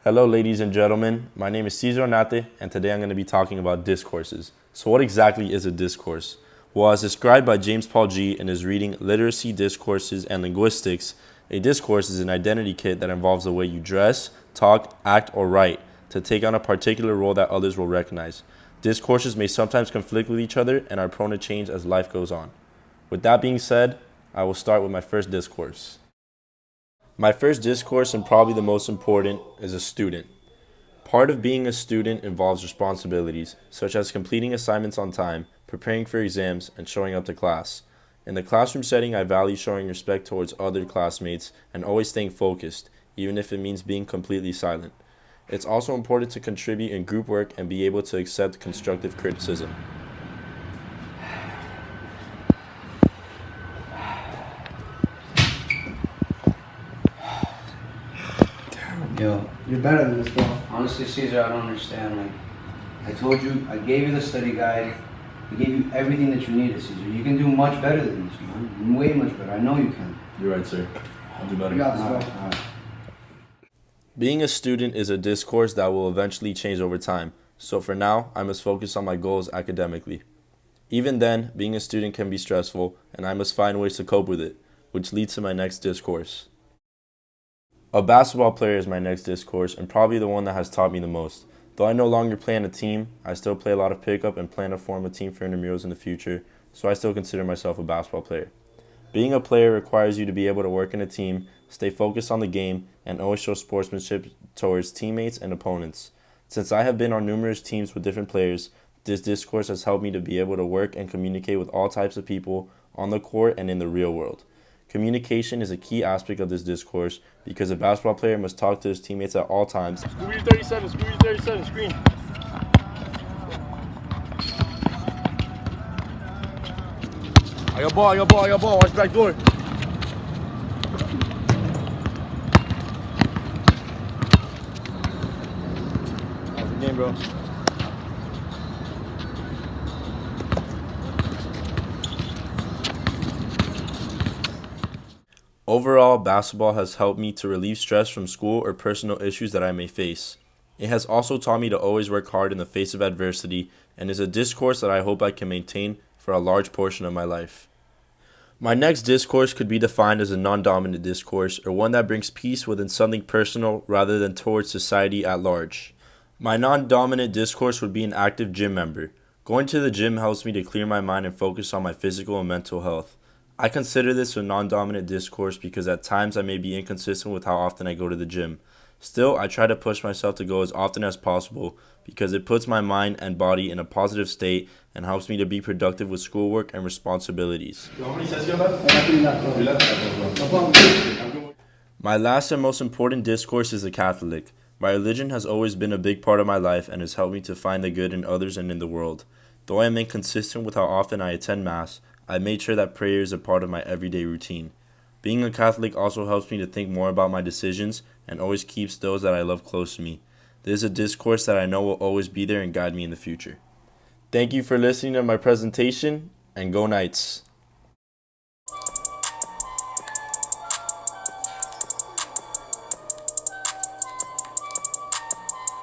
Hello, ladies and gentlemen. My name is Cesar Nate, and today I'm going to be talking about discourses. So what exactly is a discourse? Well, as described by James Paul G. in his reading Literacy, Discourses, and Linguistics, a discourse is an identity kit that involves the way you dress, talk, act, or write to take on a particular role that others will recognize. Discourses may sometimes conflict with each other and are prone to change as life goes on. With that being said, I will start with my first discourse. My first discourse, and probably the most important, is a student. Part of being a student involves responsibilities, such as completing assignments on time, preparing for exams, and showing up to class. In the classroom setting, I value showing respect towards other classmates and always staying focused, even if it means being completely silent. It's also important to contribute in group work and be able to accept constructive criticism. Yo, you're better than this, bro. Honestly, Caesar, I don't understand. Like, I told you, I gave you the study guide. I gave you everything that you needed, Caesar. You can do much better than this, man. Way much better. I know you can. You're right, sir. I'll do better. You got this, bro. All right. Being a student is a discourse that will eventually change over time, so for now, I must focus on my goals academically. Even then, being a student can be stressful, and I must find ways to cope with it, which leads to my next discourse. A basketball player is my next discourse, and probably the one that has taught me the most. Though I no longer play on a team, I still play a lot of pickup and plan to form a team for intramurals in the future, so I still consider myself a basketball player. Being a player requires you to be able to work in a team, stay focused on the game, and always show sportsmanship towards teammates and opponents. Since I have been on numerous teams with different players, this discourse has helped me to be able to work and communicate with all types of people on the court and in the real world. Communication is a key aspect of this discourse because a basketball player must talk to his teammates at all times. Screw your 37, screw your 37, screen. I got ball, watch back door. Good game, bro. Overall, basketball has helped me to relieve stress from school or personal issues that I may face. It has also taught me to always work hard in the face of adversity and is a discourse that I hope I can maintain for a large portion of my life. My next discourse could be defined as a non-dominant discourse, or one that brings peace within something personal rather than towards society at large. My non-dominant discourse would be an active gym member. Going to the gym helps me to clear my mind and focus on my physical and mental health. I consider this a non-dominant discourse because at times I may be inconsistent with how often I go to the gym. Still, I try to push myself to go as often as possible because it puts my mind and body in a positive state and helps me to be productive with schoolwork and responsibilities. My last and most important discourse is a Catholic. My religion has always been a big part of my life and has helped me to find the good in others and in the world. Though I am inconsistent with how often I attend Mass, I made sure that prayer is a part of my everyday routine. Being a Catholic also helps me to think more about my decisions and always keeps those that I love close to me. This is a discourse that I know will always be there and guide me in the future. Thank you for listening to my presentation, and go Knights!